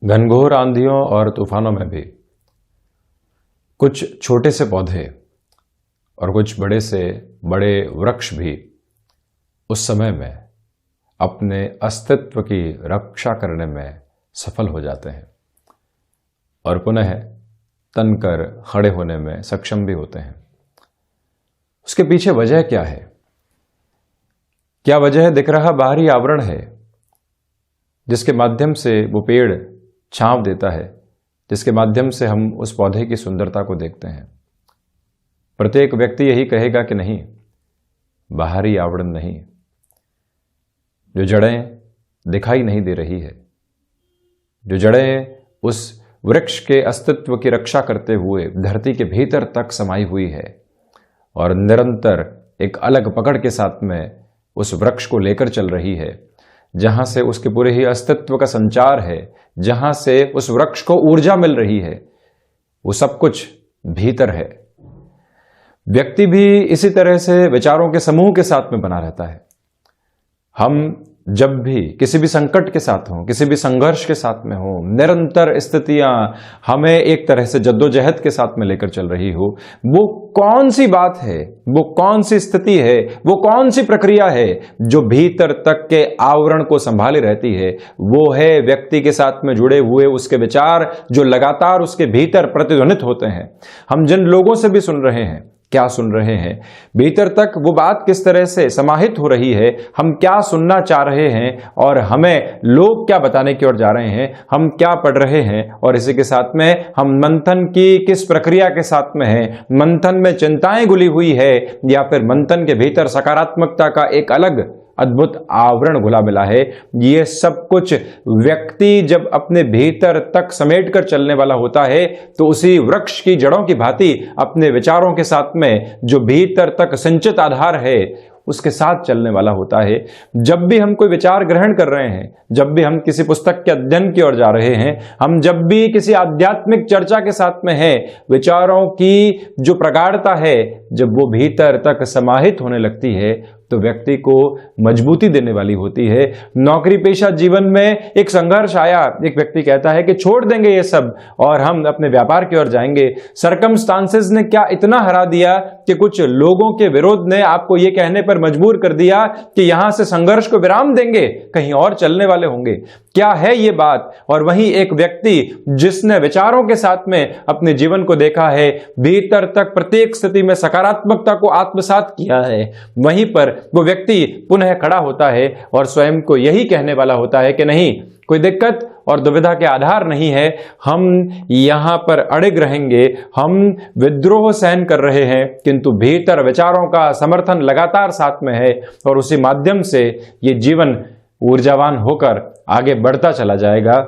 घनघोर आंधियों और तूफानों में भी कुछ छोटे से पौधे और कुछ बड़े से बड़े वृक्ष भी उस समय में अपने अस्तित्व की रक्षा करने में सफल हो जाते हैं और पुनः तनकर खड़े होने में सक्षम भी होते हैं। उसके पीछे वजह क्या है? क्या वजह दिख रहा बाहरी आवरण है जिसके माध्यम से वो पेड़ छांव देता है, जिसके माध्यम से हम उस पौधे की सुंदरता को देखते हैं? प्रत्येक व्यक्ति यही कहेगा कि नहीं, बाहरी आवरण नहीं, जो जड़ें दिखाई नहीं दे रही है, जो जड़ें उस वृक्ष के अस्तित्व की रक्षा करते हुए धरती के भीतर तक समाई हुई है और निरंतर एक अलग पकड़ के साथ में उस वृक्ष को लेकर चल रही है, जहां से उसके पूरे ही अस्तित्व का संचार है, जहां से उस वृक्ष को ऊर्जा मिल रही है, वो सब कुछ भीतर है। व्यक्ति भी इसी तरह से विचारों के समूह के साथ में बना रहता है। हम जब भी किसी भी संकट के साथ हों, किसी भी संघर्ष के साथ में हो, निरंतर स्थितियां हमें एक तरह से जद्दोजहद के साथ में लेकर चल रही हो, वो कौन सी बात है, वो कौन सी स्थिति है, वो कौन सी प्रक्रिया है जो भीतर तक के आवरण को संभाले रहती है? वो है व्यक्ति के साथ में जुड़े हुए उसके विचार जो लगातार उसके भीतर प्रतिध्वनित होते हैं। हम जिन लोगों से भी सुन रहे हैं, क्या सुन रहे हैं, भीतर तक वो बात किस तरह से समाहित हो रही है, हम क्या सुनना चाह रहे हैं और हमें लोग क्या बताने की ओर जा रहे हैं, हम क्या पढ़ रहे हैं और इसी के साथ में हम मंथन की किस प्रक्रिया के साथ में हैं, मंथन में चिंताएं घुली हुई है या फिर मंथन के भीतर सकारात्मकता का एक अलग अद्भुत आवरण घुला मिला है। ये सब कुछ व्यक्ति जब अपने भीतर तक समेट कर चलने वाला होता है तो उसी वृक्ष की जड़ों की भांति अपने विचारों के साथ में जो भीतर तक संचित आधार है उसके साथ चलने वाला होता है। जब भी हम कोई विचार ग्रहण कर रहे हैं, जब भी हम किसी पुस्तक के अध्ययन की ओर जा रहे हैं, हम जब भी किसी आध्यात्मिक चर्चा के साथ में हैं, विचारों की जो प्रगाढ़ता है जब वो भीतर तक समाहित होने लगती है तो व्यक्ति को मजबूती देने वाली होती है। नौकरी पेशा जीवन में एक संघर्ष आया, एक व्यक्ति कहता है कि छोड़ देंगे ये सब और हम अपने व्यापार की ओर जाएंगे। सर्कमस्टांसेस ने क्या इतना हरा दिया कि कुछ लोगों के विरोध ने आपको ये कहने पर मजबूर कर दिया कि यहां से संघर्ष को विराम देंगे, कहीं और चलने वाले होंगे। क्या है ये बात? और वहीं एक व्यक्ति जिसने विचारों के साथ में अपने जीवन को देखा है, भीतर तक प्रत्येक स्थिति में सकारात्मकता को आत्मसात किया है, वहीं पर वो व्यक्ति पुनः खड़ा होता है और स्वयं को यही कहने वाला होता है कि नहीं, कोई दिक्कत और दुविधा के आधार नहीं है, हम यहां पर अड़िग रहेंगे, हम विद्रोह सहन कर रहे हैं किंतु भीतर विचारों का समर्थन लगातार साथ में है और उसी माध्यम से ये जीवन ऊर्जावान होकर आगे बढ़ता चला जाएगा।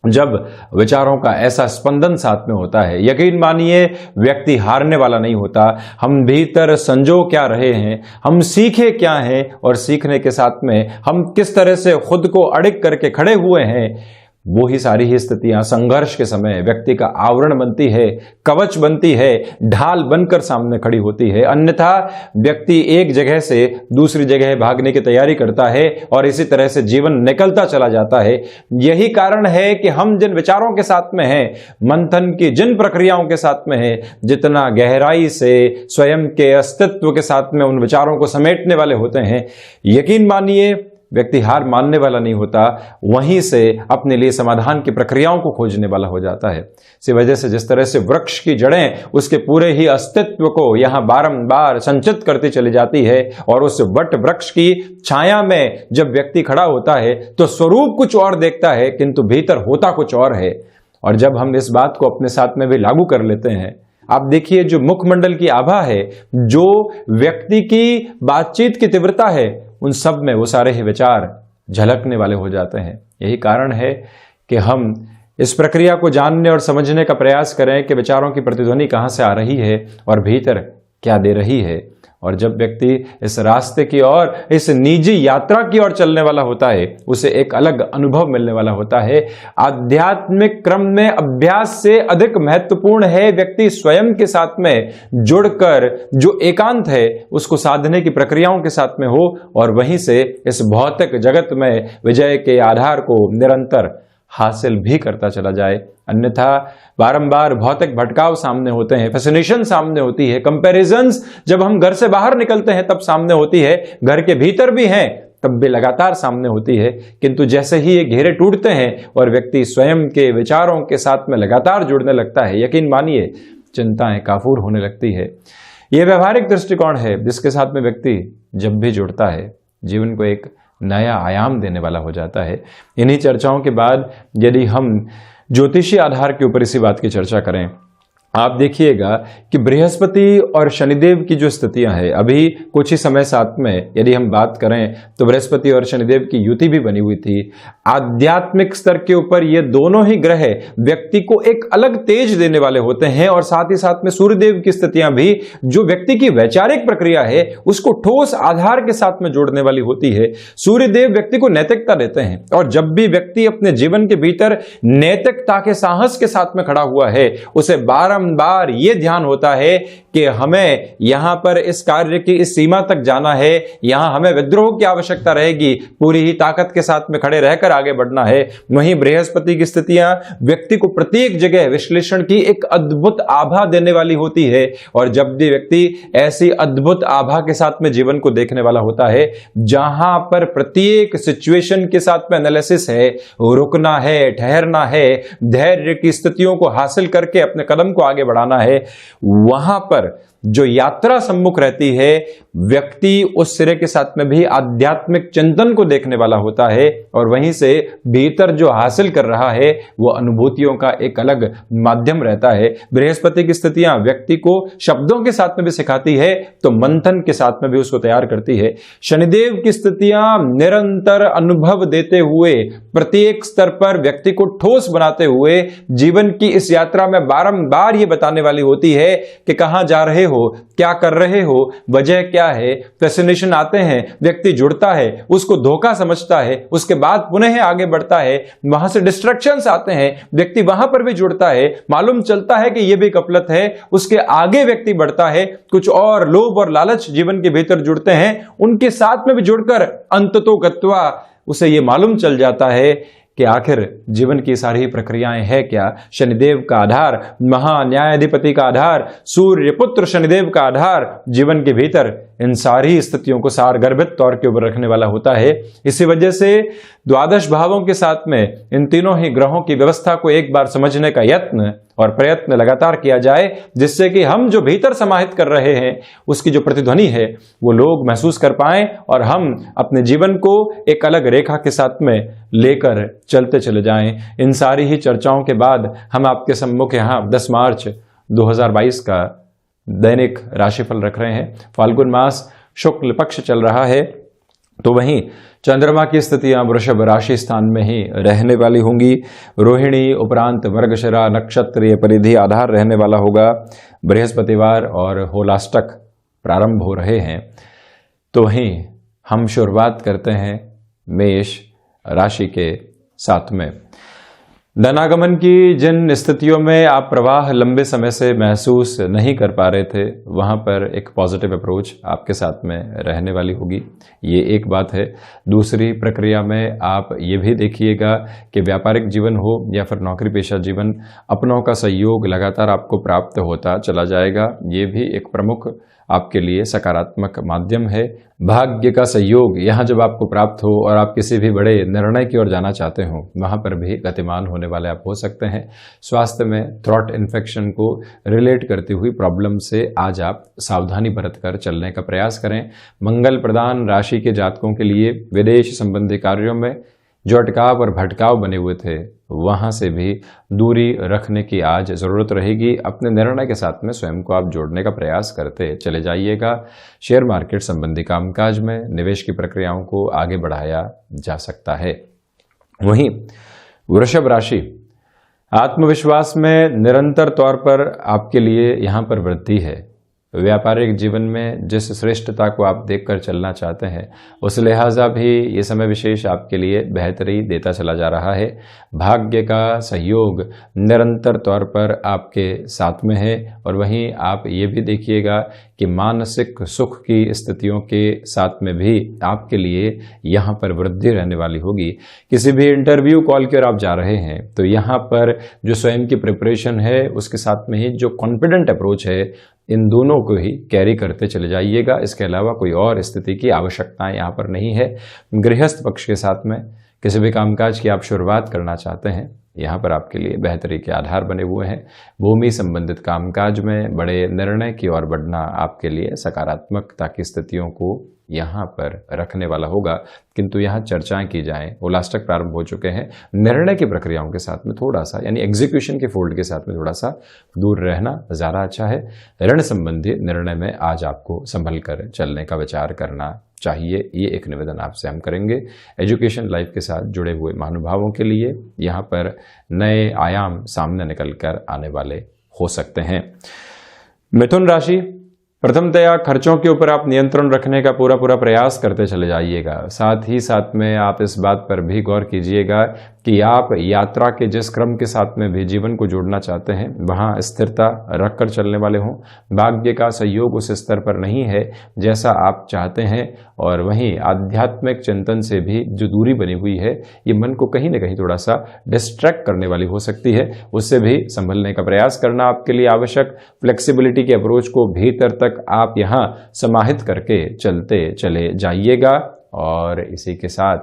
जब विचारों का ऐसा स्पंदन साथ में होता है, यकीन मानिए व्यक्ति हारने वाला नहीं होता। हम भीतर संजो क्या रहे हैं, हम सीखे क्या हैं और सीखने के साथ में हम किस तरह से खुद को अड़िग करके खड़े हुए हैं, वो ही सारी ही स्थितियां संघर्ष के समय व्यक्ति का आवरण बनती है, कवच बनती है, ढाल बनकर सामने खड़ी होती है। अन्यथा व्यक्ति एक जगह से दूसरी जगह भागने की तैयारी करता है और इसी तरह से जीवन निकलता चला जाता है। यही कारण है कि हम जिन विचारों के साथ में हैं, मंथन की जिन प्रक्रियाओं के साथ में हैं, जितना गहराई से स्वयं के अस्तित्व के साथ में उन विचारों को समेटने वाले होते हैं, यकीन मानिए व्यक्ति हार मानने वाला नहीं होता, वहीं से अपने लिए समाधान की प्रक्रियाओं को खोजने वाला हो जाता है। इसी वजह से जिस तरह से वृक्ष की जड़ें उसके पूरे ही अस्तित्व को यहाँ बारंबार संचित करती चली जाती है और उस वट वृक्ष की छाया में जब व्यक्ति खड़ा होता है तो स्वरूप कुछ और देखता है किंतु भीतर होता कुछ और है। और जब हम इस बात को अपने साथ में भी लागू कर लेते हैं, आप देखिए जो मुखमंडल की आभा है, जो व्यक्ति की बातचीत की तीव्रता है, उन सब में वो सारे ही विचार झलकने वाले हो जाते हैं। यही कारण है कि हम इस प्रक्रिया को जानने और समझने का प्रयास करें कि विचारों की प्रतिध्वनि कहाँ से आ रही है और भीतर क्या दे रही है। और जब व्यक्ति इस रास्ते की ओर, इस निजी यात्रा की ओर चलने वाला होता है, उसे एक अलग अनुभव मिलने वाला होता है। आध्यात्मिक क्रम में अभ्यास से अधिक महत्वपूर्ण है व्यक्ति स्वयं के साथ में जुड़कर जो एकांत है उसको साधने की प्रक्रियाओं के साथ में हो और वहीं से इस भौतिक जगत में विजय के आधार को निरंतर हासिल भी करता चला जाए। अन्यथा बारंबार भौतिक भटकाव सामने होते हैं, फैसिनेशन सामने होती है, कंपैरिजंस जब हम घर से बाहर निकलते हैं तब सामने होती है, घर के भीतर भी हैं तब भी लगातार सामने होती है। किंतु जैसे ही ये घेरे टूटते हैं और व्यक्ति स्वयं के विचारों के साथ में लगातार जुड़ने लगता है, यकीन मानिए चिंताएं काफूर होने लगती है। यह व्यवहारिक दृष्टिकोण है जिसके साथ में व्यक्ति जब भी जुड़ता है जीवन को एक नया आयाम देने वाला हो जाता है। इन्हीं चर्चाओं के बाद यदि हम ज्योतिषीय आधार के ऊपर इसी बात की चर्चा करें, आप देखिएगा कि बृहस्पति और शनिदेव की जो स्थितियां हैं, अभी कुछ ही समय साथ में यदि हम बात करें तो बृहस्पति और शनिदेव की युति भी बनी हुई थी। आध्यात्मिक स्तर के ऊपर ये दोनों ही ग्रह व्यक्ति को एक अलग तेज देने वाले होते हैं और साथ ही साथ में सूर्यदेव की स्थितियां भी जो व्यक्ति की वैचारिक प्रक्रिया है उसको ठोस आधार के साथ में जोड़ने वाली होती है। सूर्यदेव व्यक्ति को नैतिकता देते हैं और जब भी व्यक्ति अपने जीवन के भीतर नैतिकता के साहस के साथ में खड़ा हुआ है, उसे बार यह ध्यान होता है कि हमें यहां पर इस कार्य की इस सीमा तक जाना है, यहां हमें विद्रोह की आवश्यकता रहेगी, पूरी ही ताकत के साथ में खड़े रहकर आगे बढ़ना है। वहीं बृहस्पति की स्थितियां व्यक्ति को प्रत्येक जगह विश्लेषण की एक अद्भुत आभा देने वाली होती है और जब भी व्यक्ति ऐसी अद्भुत आभा के साथ में जीवन को देखने वाला होता है, जहां पर प्रत्येक सिचुएशन के साथ में एनालिसिस है, रुकना है, ठहरना है, धैर्य की स्थितियों को हासिल करके अपने कदम को आगे बढ़ाना है, वहां पर जो यात्रा सम्मुख रहती है व्यक्ति उस सिरे के साथ में भी आध्यात्मिक चिंतन को देखने वाला होता है और वहीं से भीतर जो हासिल कर रहा है वो अनुभूतियों का एक अलग माध्यम रहता है। बृहस्पति की स्थितियां व्यक्ति को शब्दों के साथ में भी सिखाती है तो मंथन के साथ में भी उसको तैयार करती है। शनिदेव की स्थितियां निरंतर अनुभव देते हुए प्रत्येक स्तर पर व्यक्ति को ठोस बनाते हुए जीवन की इस यात्रा में बारंबार ये बताने वाली होती है कि कहां जा रहे हो, क्या कर रहे हो, वजह क्या है। फैसिनेशन आते हैं, व्यक्ति जुड़ता है, उसको धोखा समझता है, उसके बाद पुनः आगे बढ़ता है, वहां से डिस्ट्रैक्शंस आते हैं, व्यक्ति वहां पर भी जुड़ता है, मालूम चलता है कि यह भी गफलत है, उसके आगे व्यक्ति बढ़ता है, कुछ और लोभ और लालच जीवन के भीतर जुड़ते हैं, उनके साथ में भी जुड़कर अंततोगत्वा उसे यह मालूम चल जाता है कि आखिर जीवन की सारी प्रक्रियाएं है क्या। शनिदेव का आधार, महान्यायाधिपति का आधार, सूर्य पुत्र शनिदेव का आधार जीवन के भीतर इन सारी स्थितियों को सारगर्भित तौर के ऊपर रखने वाला होता है। इसी वजह से द्वादश भावों के साथ में इन तीनों ही ग्रहों की व्यवस्था को एक बार समझने का यत्न और प्रयत्न लगातार किया जाए, जिससे कि हम जो भीतर समाहित कर रहे हैं उसकी जो प्रतिध्वनि है वो लोग महसूस कर पाएं और हम अपने जीवन को एक अलग रेखा के साथ में लेकर चलते चले जाएं। इन सारी ही चर्चाओं के बाद हम आपके सम्मुख यहाँ 10 मार्च 2022 का दैनिक राशिफल रख रहे हैं। फाल्गुन मास शुक्ल पक्ष चल रहा है, तो वहीं चंद्रमा की स्थितियां वृषभ राशि स्थान में ही रहने वाली होंगी। रोहिणी उपरांत मृगशिरा नक्षत्रीय परिधि आधार रहने वाला होगा। बृहस्पतिवार और होलाष्टक प्रारंभ हो रहे हैं। तो वहीं हम शुरुआत करते हैं मेष राशि के साथ में। धनागमन की जिन स्थितियों में आप प्रवाह लंबे समय से महसूस नहीं कर पा रहे थे, वहां पर एक पॉजिटिव अप्रोच आपके साथ में रहने वाली होगी, ये एक बात है। दूसरी प्रक्रिया में आप ये भी देखिएगा कि व्यापारिक जीवन हो या फिर नौकरी पेशा जीवन, अपनों का सहयोग लगातार आपको प्राप्त होता चला जाएगा। ये भी एक प्रमुख आपके लिए सकारात्मक माध्यम है। भाग्य का सहयोग यहाँ जब आपको प्राप्त हो और आप किसी भी बड़े निर्णय की ओर जाना चाहते हो, वहाँ पर भी गतिमान होने वाले आप हो सकते हैं। स्वास्थ्य में थ्रोट इन्फेक्शन को रिलेट करती हुई प्रॉब्लम से आज आप सावधानी बरतकर चलने का प्रयास करें। मंगल प्रदान राशि के जातकों के लिए विदेश संबंधी कार्यों में जो अटकाव और भटकाव बने हुए थे, वहां से भी दूरी रखने की आज जरूरत रहेगी। अपने निर्णय के साथ में स्वयं को आप जोड़ने का प्रयास करते चले जाइएगा। शेयर मार्केट संबंधी कामकाज में निवेश की प्रक्रियाओं को आगे बढ़ाया जा सकता है। वहीं वृषभ राशि, आत्मविश्वास में निरंतर तौर पर आपके लिए यहां पर वृद्धि है। व्यापारिक जीवन में जिस श्रेष्ठता को आप देखकर चलना चाहते हैं उस लिहाजा भी ये समय विशेष आपके लिए बेहतरी देता चला जा रहा है। भाग्य का सहयोग निरंतर तौर पर आपके साथ में है और वहीं आप ये भी देखिएगा कि मानसिक सुख की स्थितियों के साथ में भी आपके लिए यहाँ पर वृद्धि रहने वाली होगी। किसी भी इंटरव्यू कॉल की ओर आप जा रहे हैं तो यहाँ पर जो स्वयं की प्रिपरेशन है उसके साथ में ही जो कॉन्फिडेंट अप्रोच है, इन दोनों को ही कैरी करते चले जाइएगा। इसके अलावा कोई और स्थिति की आवश्यकताएं यहाँ पर नहीं है। गृहस्थ पक्ष के साथ में किसी भी कामकाज की आप शुरुआत करना चाहते हैं, यहाँ पर आपके लिए बेहतरी के आधार बने हुए हैं। भूमि संबंधित कामकाज में बड़े निर्णय की ओर बढ़ना आपके लिए सकारात्मकता की स्थितियों को यहाँ पर रखने वाला होगा, किंतु यहाँ चर्चाएं की जाएं, उलाष्टक प्रारंभ हो चुके हैं। निर्णय की प्रक्रियाओं के साथ में थोड़ा सा यानी एग्जीक्यूशन के फोल्ड के साथ में थोड़ा सा दूर रहना ज़्यादा अच्छा है। ऋण संबंधी निर्णय में आज आपको संभल कर चलने का विचार करना चाहिए, ये एक निवेदन आपसे हम करेंगे। एजुकेशन लाइफ के साथ जुड़े हुए महानुभावों के लिए यहाँ पर नए आयाम सामने निकल कर आने वाले हो सकते हैं। मिथुन राशि, प्रथमतया खर्चों के ऊपर आप नियंत्रण रखने का पूरा प्रयास करते चले जाइएगा। साथ ही साथ में आप इस बात पर भी गौर कीजिएगा कि आप यात्रा के जिस क्रम के साथ में भी जीवन को जोड़ना चाहते हैं वहाँ स्थिरता रखकर चलने वाले हों। भाग्य का सहयोग उस स्तर पर नहीं है जैसा आप चाहते हैं और वहीं आध्यात्मिक चिंतन से भी जो दूरी बनी हुई है ये मन को कहीं ना कहीं थोड़ा सा डिस्ट्रैक्ट करने वाली हो सकती है, उससे भी संभलने का प्रयास करना आपके लिए आवश्यक। फ्लेक्सिबिलिटी के अप्रोच को भीतर तक आप यहाँ समाहित करके चलते चले जाइएगा। और इसी के साथ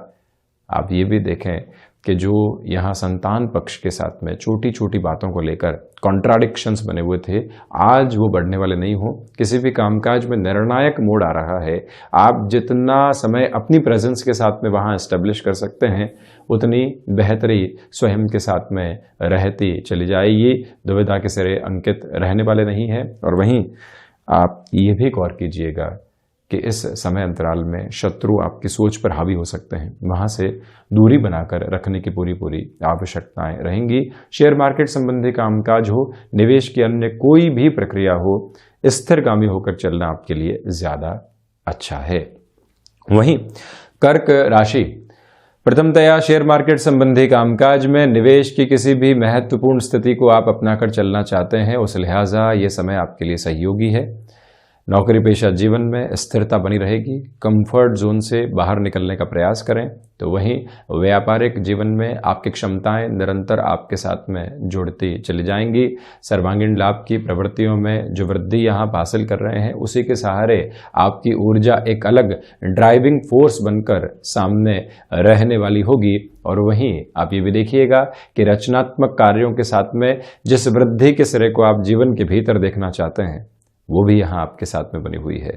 आप ये भी देखें कि जो यहाँ संतान पक्ष के साथ में छोटी छोटी बातों को लेकर कॉन्ट्राडिक्शंस बने हुए थे, आज वो बढ़ने वाले नहीं हो। किसी भी कामकाज में निर्णायक मोड़ आ रहा है, आप जितना समय अपनी प्रेजेंस के साथ में वहाँ एस्टेब्लिश कर सकते हैं उतनी बेहतरी स्वयं के साथ में रहती चली जाएगी। दुविधा के सिरे अंकित रहने वाले नहीं है। और वहीं आप ये भी गौर कीजिएगा कि इस समय अंतराल में शत्रु आपकी सोच पर हावी हो सकते हैं, वहाँ से दूरी बनाकर रखने की पूरी आवश्यकताएं रहेंगी। शेयर मार्केट संबंधी कामकाज हो, निवेश की अन्य कोई भी प्रक्रिया हो, स्थिरगामी होकर चलना आपके लिए ज़्यादा अच्छा है। वहीं कर्क राशि, प्रथमतया शेयर मार्केट संबंधी कामकाज में निवेश की किसी भी महत्वपूर्ण स्थिति को आप अपनाकर चलना चाहते हैं, उस लिहाजा ये समय आपके लिए सहयोगी है। नौकरी पेशा जीवन में स्थिरता बनी रहेगी। कंफर्ट जोन से बाहर निकलने का प्रयास करें। तो वहीं व्यापारिक जीवन में आपकी क्षमताएं निरंतर आपके साथ में जुड़ती चली जाएंगी। सर्वांगीण लाभ की प्रवृत्तियों में जो वृद्धि यहाँ हासिल कर रहे हैं उसी के सहारे आपकी ऊर्जा एक अलग ड्राइविंग फोर्स बनकर सामने रहने वाली होगी। और वहीं आप ये भी देखिएगा कि रचनात्मक कार्यों के साथ में जिस वृद्धि के सिरे को आप जीवन के भीतर देखना चाहते हैं वो भी यहाँ आपके साथ में बनी हुई है।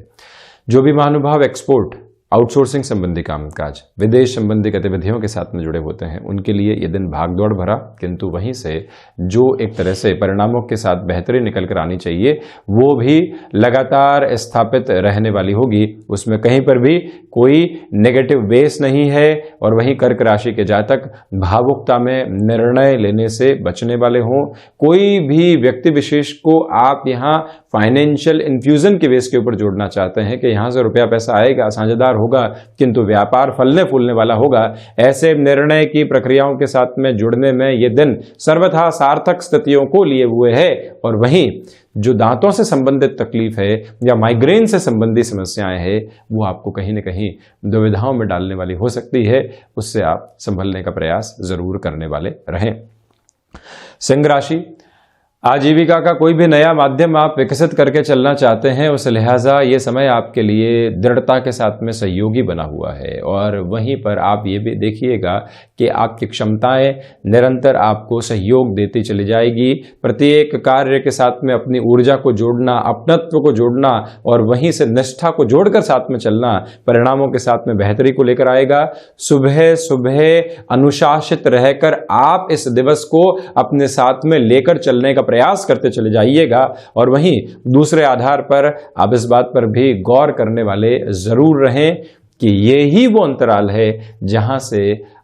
जो भी महानुभाव एक्सपोर्ट, आउटसोर्सिंग संबंधी कामकाज, विदेश संबंधी गतिविधियों के साथ में जुड़े होते हैं उनके लिए ये दिन भागदौड़ भरा, किंतु वहीं से जो एक तरह से परिणामों के साथ बेहतरी निकल कर आनी चाहिए वो भी लगातार स्थापित रहने वाली होगी। उसमें कहीं पर भी कोई नेगेटिव बेस नहीं है। और वहीं कर्क राशि के जातक भावुकता में निर्णय लेने से बचने वाले हों। कोई भी व्यक्ति विशेष को आप यहाँ फाइनेंशियल इन्फ्यूजन के बेस के ऊपर जोड़ना चाहते हैं कि यहाँ से रुपया पैसा आएगा, साझेदार होगा, किंतु व्यापार फलने फूलने वाला होगा, ऐसे निर्णय की प्रक्रियाओं के साथ में जुड़ने में ये दिन सर्वथा सार्थक स्थितियों को लिए हुए है। और वहीं जो दांतों से संबंधित तकलीफ है या माइग्रेन से संबंधी समस्याएं हैं वो आपको कहीं ना कहीं दुविधाओं में डालने वाली हो सकती है, उससे आप संभलने का प्रयास जरूर करने वाले रहें। सिंह राशि, आजीविका का कोई भी नया माध्यम आप विकसित करके चलना चाहते हैं, उस लिहाजा ये समय आपके लिए दृढ़ता के साथ में सहयोगी बना हुआ है। और वहीं पर आप ये भी देखिएगा कि आपकी क्षमताएं निरंतर आपको सहयोग देती चली जाएगी। प्रत्येक कार्य के साथ में अपनी ऊर्जा को जोड़ना, अपनत्व को जोड़ना और वहीं से निष्ठा को जोड़कर साथ में चलना परिणामों के साथ में बेहतरी को लेकर आएगा। सुबह सुबह अनुशासित रहकर आप इस दिवस को अपने साथ में लेकर चलने का प्रयास करते चले जाइएगा। और वहीं दूसरे आधार पर आप इस बात पर भी गौर करने वाले जरूर रहें कि ये ही वो अंतराल है जहां से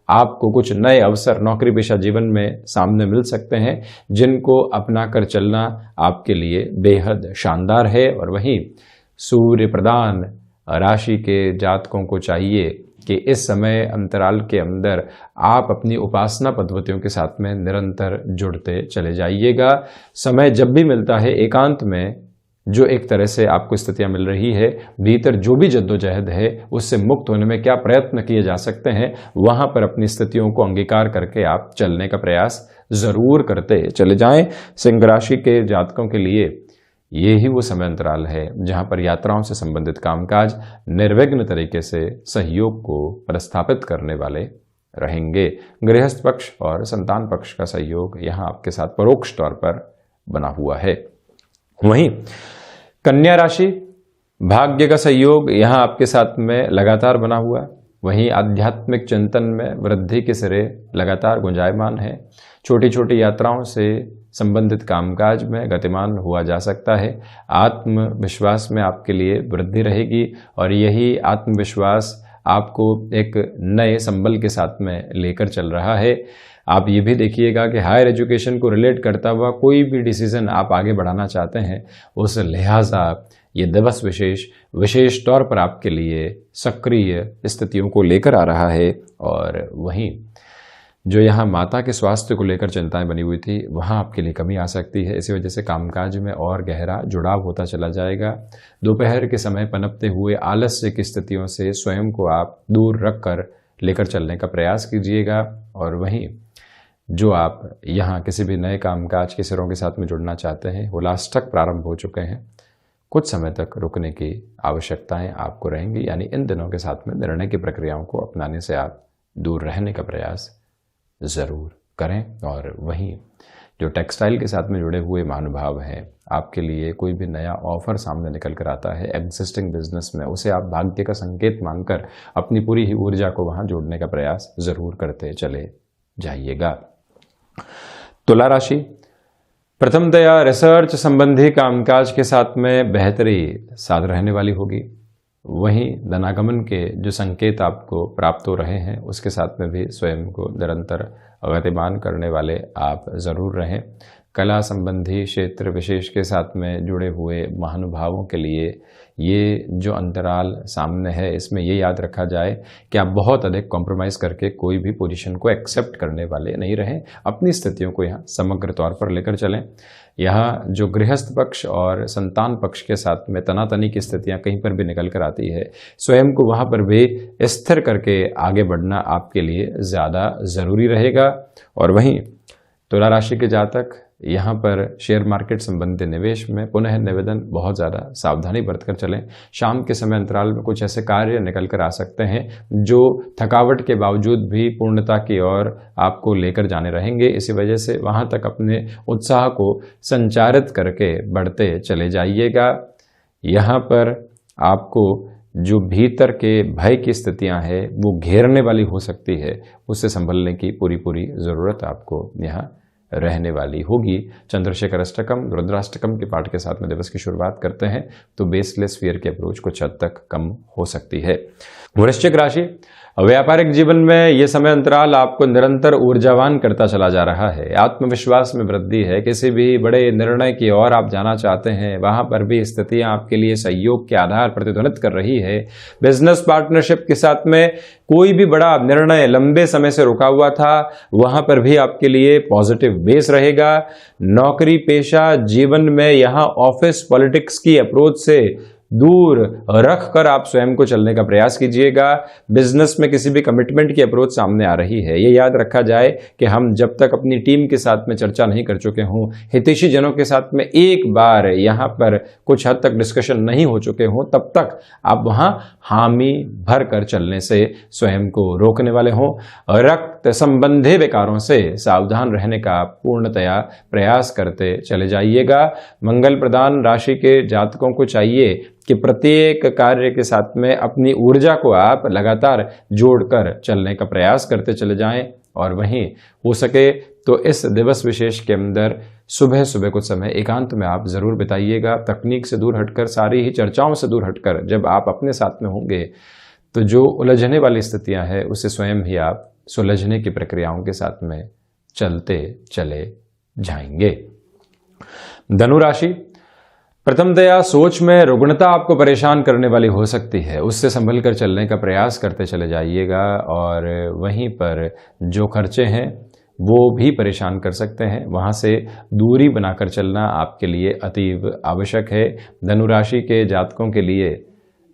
आपको कुछ नए अवसर नौकरी पेशा जीवन में सामने मिल सकते हैं, जिनको अपना कर चलना आपके लिए बेहद शानदार है। और वहीं सूर्य प्रधान राशि के जातकों को चाहिए कि इस समय अंतराल के अंदर आप अपनी उपासना पद्धतियों के साथ में निरंतर जुड़ते चले जाइएगा। समय जब भी मिलता है एकांत में जो एक तरह से आपको स्थितियां मिल रही है, भीतर जो भी जद्दोजहद है उससे मुक्त होने में क्या प्रयत्न किए जा सकते हैं, वहां पर अपनी स्थितियों को अंगीकार करके आप चलने का प्रयास जरूर करते चले जाएं। सिंह राशि के जातकों के लिए ये ही वो समय अंतराल है जहां पर यात्राओं से संबंधित कामकाज निर्विघ्न तरीके से सहयोग को प्रस्थापित करने वाले रहेंगे। गृहस्थ पक्ष और संतान पक्ष का सहयोग यहां आपके साथ परोक्ष तौर पर बना हुआ है। वहीं कन्या राशि, भाग्य का सहयोग यहां आपके साथ में लगातार बना हुआ है। वहीं आध्यात्मिक चिंतन में वृद्धि के सिरे लगातार गुंजायमान है। छोटी छोटी यात्राओं से संबंधित कामकाज में गतिमान हुआ जा सकता है। आत्मविश्वास में आपके लिए वृद्धि रहेगी और यही आत्मविश्वास आपको एक नए संबल के साथ में लेकर चल रहा है। आप ये भी देखिएगा कि हायर एजुकेशन को रिलेट करता हुआ कोई भी डिसीजन आप आगे बढ़ाना चाहते हैं, उस लिहाजा ये दिवस विशेष तौर पर आपके लिए सक्रिय स्थितियों को लेकर आ रहा है। और वहीं जो यहाँ माता के स्वास्थ्य को लेकर चिंताएं बनी हुई थी, वहाँ आपके लिए कमी आ सकती है। इसी वजह से कामकाज में और गहरा जुड़ाव होता चला जाएगा। दोपहर के समय पनपते हुए आलस्य की स्थितियों से स्वयं को आप दूर रखकर लेकर चलने का प्रयास कीजिएगा। और वहीं जो आप यहाँ किसी भी नए कामकाज के सिरों के साथ में जुड़ना चाहते हैं, वो लास्ट तक प्रारंभ हो चुके हैं। कुछ समय तक रुकने की आवश्यकताएं आपको रहेंगी, यानी इन दिनों के साथ में निर्णय की प्रक्रियाओं को अपनाने से आप दूर रहने का प्रयास ज़रूर करें। और वहीं जो टेक्सटाइल के साथ में जुड़े हुए महानुभाव हैं, आपके लिए कोई भी नया ऑफर सामने निकल कर आता है एग्जिस्टिंग बिजनेस में, उसे आप भाग्य का संकेत मानकर अपनी पूरी ही ऊर्जा को वहां जोड़ने का प्रयास ज़रूर करते चले जाइएगा। तुला राशि, प्रथमतया रिसर्च संबंधी कामकाज के साथ में बेहतरी साध रहने वाली होगी। वहीं धनागमन के जो संकेत आपको प्राप्त हो रहे हैं, उसके साथ में भी स्वयं को निरंतर गतिमान करने वाले आप ज़रूर रहें। कला संबंधी क्षेत्र विशेष के साथ में जुड़े हुए महानुभावों के लिए ये जो अंतराल सामने है, इसमें ये याद रखा जाए कि आप बहुत अधिक कॉम्प्रोमाइज़ करके कोई भी पोजीशन को एक्सेप्ट करने वाले नहीं रहें। अपनी स्थितियों को यहाँ समग्र तौर पर लेकर चलें। यहाँ जो गृहस्थ पक्ष और संतान पक्ष के साथ में तनातनी की स्थितियाँ कहीं पर भी निकल कर आती है, स्वयं को वहाँ पर भी स्थिर करके आगे बढ़ना आपके लिए ज़्यादा ज़रूरी रहेगा। और वहीं तुला राशि के जातक यहाँ पर शेयर मार्केट संबंधी निवेश में पुनः निवेदन बहुत ज़्यादा सावधानी बरतकर चलें। शाम के समय अंतराल में कुछ ऐसे कार्य निकल कर आ सकते हैं जो थकावट के बावजूद भी पूर्णता की ओर आपको लेकर जाने रहेंगे। इसी वजह से वहाँ तक अपने उत्साह को संचारित करके बढ़ते चले जाइएगा। यहाँ पर आपको जो भीतर के भय की स्थितियां हैं वो घेरने वाली हो सकती है, उससे संभलने की पूरी ज़रूरत आपको यहाँ रहने वाली होगी। चंद्रशेखर अष्टकम, रुद्राष्टकम के पाठ के साथ में दिवस की शुरुआत करते हैं तो बेसलेस फियर की अप्रोच कुछ हद तक कम हो सकती है। वृश्चिक राशि, व्यापारिक जीवन में यह समय अंतराल आपको निरंतर ऊर्जावान करता चला जा रहा है। आत्मविश्वास में वृद्धि है। किसी भी बड़े निर्णय की ओर आप जाना चाहते हैं, वहां पर भी स्थितियां आपके लिए सहयोग के आधार प्रतिध्वनित कर रही है। बिजनेस पार्टनरशिप के साथ में कोई भी बड़ा निर्णय लंबे समय से रुका हुआ था, वहां पर भी आपके लिए पॉजिटिव बेस रहेगा। नौकरी पेशा जीवन में यहाँ ऑफिस पॉलिटिक्स की अप्रोच से दूर रख कर आप स्वयं को चलने का प्रयास कीजिएगा। बिजनेस में किसी भी कमिटमेंट की अप्रोच सामने आ रही है, ये याद रखा जाए कि हम जब तक अपनी टीम के साथ में चर्चा नहीं कर चुके हों, हितैषी जनों के साथ में एक बार यहाँ पर कुछ हद तक डिस्कशन नहीं हो चुके हों, तब तक आप वहाँ हामी भर कर चलने से स्वयं को रोकने वाले हों। रक्त संबंधी विकारों से सावधान रहने का पूर्णतया प्रयास करते चले जाइएगा। मंगल प्रदान राशि के जातकों को चाहिए कि प्रत्येक कार्य के साथ में अपनी ऊर्जा को आप लगातार जोड़कर चलने का प्रयास करते चले जाएं। और वहीं हो सके तो इस दिवस विशेष के अंदर सुबह सुबह कुछ समय एकांत में आप जरूर बिताइएगा। तकनीक से दूर हटकर, सारी ही चर्चाओं से दूर हटकर जब आप अपने साथ में होंगे तो जो उलझने वाली स्थितियां हैं उसे स्वयं ही आप सुलझने की प्रक्रियाओं के साथ में चलते चले जाएंगे। धनु राशि, प्रथमतया सोच में रुग्णता आपको परेशान करने वाली हो सकती है, उससे संभल कर चलने का प्रयास करते चले जाइएगा। और वहीं पर जो खर्चे हैं वो भी परेशान कर सकते हैं, वहाँ से दूरी बनाकर चलना आपके लिए अतीव आवश्यक है। धनु राशि के जातकों के लिए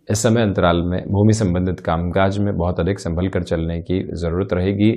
इस समय अंतराल में भूमि संबंधित कामकाज में बहुत अधिक संभल कर चलने की ज़रूरत रहेगी।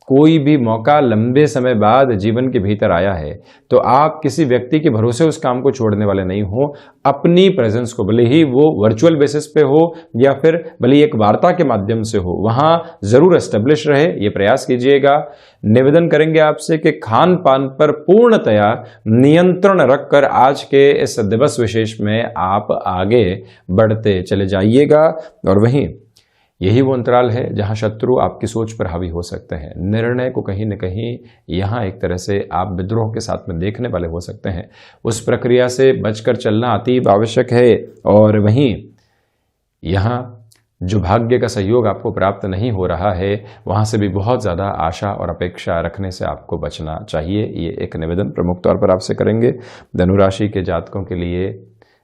कोई भी मौका लंबे समय बाद जीवन के भीतर आया है तो आप किसी व्यक्ति के भरोसे उस काम को छोड़ने वाले नहीं हो। अपनी प्रेजेंस को, भले ही वो वर्चुअल बेसिस पे हो या फिर भले ही एक वार्ता के माध्यम से हो, वहां जरूर एस्टेब्लिश रहे, ये प्रयास कीजिएगा। निवेदन करेंगे आपसे कि खान पान पर पूर्णतया नियंत्रण रखकर आज के इस दिवस विशेष में आप आगे बढ़ते चले जाइएगा। और वहीं यही वो अंतराल है जहां शत्रु आपकी सोच पर हावी हो सकते हैं। निर्णय को कहीं न कहीं यहां एक तरह से आप विद्रोह के साथ में देखने वाले हो सकते हैं। उस प्रक्रिया से बचकर चलना अतीब आवश्यक है। और वहीं यहां जो भाग्य का सहयोग आपको प्राप्त नहीं हो रहा है, वहां से भी बहुत ज़्यादा आशा और अपेक्षा रखने से आपको बचना चाहिए। ये एक निवेदन प्रमुख तौर पर आपसे करेंगे। धनु राशि के जातकों के लिए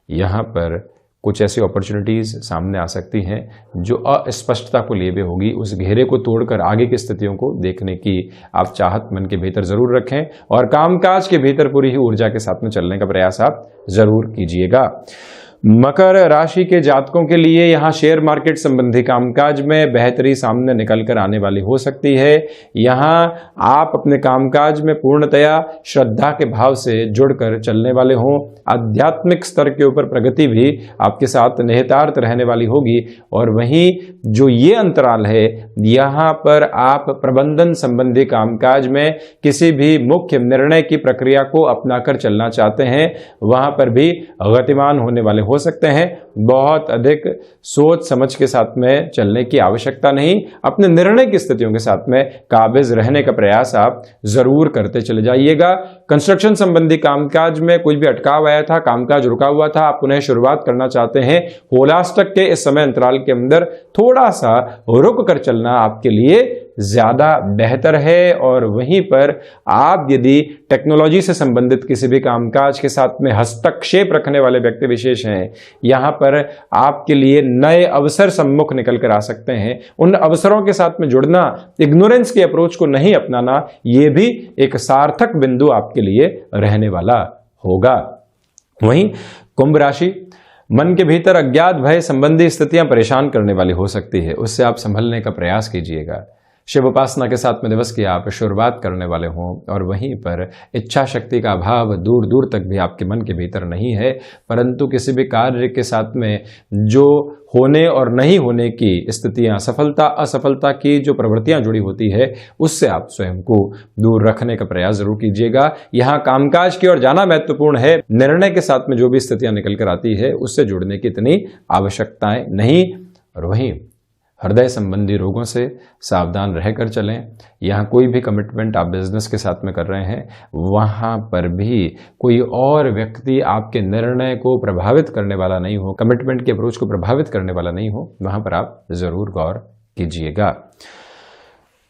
यहाँ पर कुछ ऐसी अपॉर्चुनिटीज़ सामने आ सकती हैं जो अस्पष्टता को लिए हुए होगी। उस घेरे को तोड़कर आगे की स्थितियों को देखने की आप चाहत मन के भीतर ज़रूर रखें और कामकाज के भीतर पूरी ही ऊर्जा के साथ में चलने का प्रयास आप ज़रूर कीजिएगा। मकर राशि के जातकों के लिए यहाँ शेयर मार्केट संबंधी कामकाज में बेहतरी सामने निकल कर आने वाली हो सकती है। यहाँ आप अपने कामकाज में पूर्णतया श्रद्धा के भाव से जुड़कर चलने वाले हों। आध्यात्मिक स्तर के ऊपर प्रगति भी आपके साथ निहितार्थ रहने वाली होगी। और वहीं जो ये अंतराल है, यहाँ पर आप प्रबंधन संबंधी कामकाज में किसी भी मुख्य निर्णय की प्रक्रिया को अपनाकर चलना चाहते हैं, वहाँ पर भी गतिमान होने वाले हो सकते हैं। बहुत अधिक सोच समझ के साथ में चलने की आवश्यकता नहीं, अपने निर्णय की स्थितियों के साथ में काबिज रहने का प्रयास आप जरूर करते चले जाइएगा। कंस्ट्रक्शन संबंधी कामकाज में कोई भी अटकाव आया था, कामकाज रुका हुआ था, आप पुनः शुरुआत करना चाहते हैं, होलाष्टक के इस समय अंतराल के अंदर थोड़ा सा रुक कर चलना आपके लिए ज्यादा बेहतर है। और वहीं पर आप यदि टेक्नोलॉजी से संबंधित किसी भी कामकाज के साथ में हस्तक्षेप रखने वाले व्यक्ति विशेष हैं, यहाँ पर आपके लिए नए अवसर सम्मुख निकल कर आ सकते हैं। उन अवसरों के साथ में जुड़ना, इग्नोरेंस की अप्रोच को नहीं अपनाना, ये भी एक सार्थक बिंदु आपके लिए रहने वाला होगा। वहीं कुंभ राशि, मन के भीतर अज्ञात भय संबंधी स्थितियां परेशान करने वाली हो सकती है, उससे आप संभलने का प्रयास कीजिएगा। शिव उपासना के साथ में दिवस की आप शुरुआत करने वाले हों। और वहीं पर इच्छा शक्ति का अभाव दूर दूर तक भी आपके मन के भीतर नहीं है, परंतु किसी भी कार्य के साथ में जो होने और नहीं होने की स्थितियां, सफलता असफलता की जो प्रवृत्तियां जुड़ी होती है, उससे आप स्वयं को दूर रखने का प्रयास जरूर कीजिएगा। यहाँ कामकाज की ओर जाना महत्वपूर्ण है। निर्णय के साथ में जो भी स्थितियां निकल कर आती है, उससे जुड़ने की इतनी आवश्यकताएं नहीं। और वहीं हृदय संबंधी रोगों से सावधान रहकर चलें। यहाँ कोई भी कमिटमेंट आप बिजनेस के साथ में कर रहे हैं, वहाँ पर भी कोई और व्यक्ति आपके निर्णय को प्रभावित करने वाला नहीं हो, कमिटमेंट के अप्रोच को प्रभावित करने वाला नहीं हो, वहाँ पर आप जरूर गौर कीजिएगा।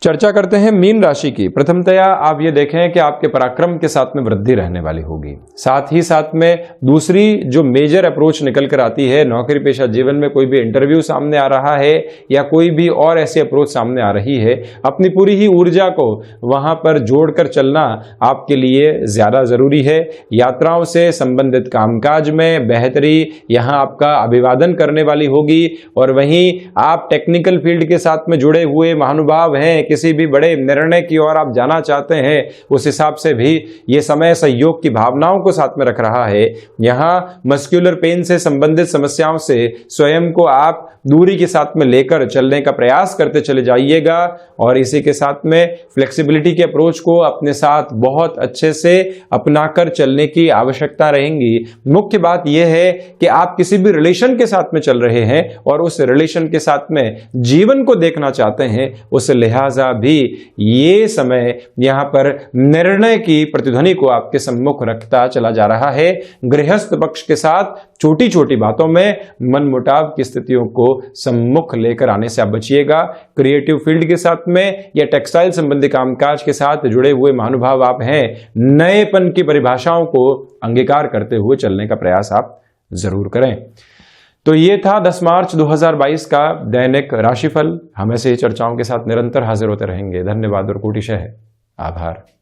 चर्चा करते हैं मीन राशि की। प्रथमतया आप ये देखें कि आपके पराक्रम के साथ में वृद्धि रहने वाली होगी। साथ ही साथ में दूसरी जो मेजर अप्रोच निकल कर आती है, नौकरी पेशा जीवन में कोई भी इंटरव्यू सामने आ रहा है या कोई भी और ऐसी अप्रोच सामने आ रही है, अपनी पूरी ही ऊर्जा को वहां पर जोड़कर चलना आपके लिए ज्यादा जरूरी है। यात्राओं से संबंधित कामकाज में बेहतरी यहाँ आपका अभिवादन करने वाली होगी। और वहीं आप टेक्निकल फील्ड के साथ में जुड़े हुए महानुभाव हैं, किसी भी बड़े निर्णय की ओर आप जाना चाहते हैं, उस हिसाब से भी ये समय सहयोग की भावनाओं को साथ में रख रहा है। यहाँ मस्कुलर पेन से संबंधित समस्याओं से स्वयं को आप दूरी के साथ में लेकर चलने का प्रयास करते चले जाइएगा। और इसी के साथ में फ्लेक्सिबिलिटी के अप्रोच को अपने साथ बहुत अच्छे से अपनाकर चलने की आवश्यकता रहेगी। मुख्य बात यह है कि आप किसी भी रिलेशन के साथ में चल रहे हैं और उस रिलेशन के साथ में जीवन को देखना चाहते हैं, उस लिहाजा भी ये समय यहां पर निर्णय की प्रतिध्वनि को आपके सम्मुख रखता चला जा रहा है। गृहस्थ पक्ष के साथ छोटी छोटी बातों में मनमुटाव की स्थितियों को सम्मुख लेकर आने से आप बचिएगा। क्रिएटिव फील्ड के साथ में या टेक्सटाइल संबंधी कामकाज के साथ जुड़े हुए महानुभाव आप हैं, नएपन की परिभाषाओं को अंगीकार करते हुए चलने का प्रयास आप जरूर करें। तो ये था 10 मार्च 2022 का दैनिक राशिफल। हम ऐसे ही चर्चाओं के साथ निरंतर हाजिर होते रहेंगे। धन्यवाद और कोटिशः आभार।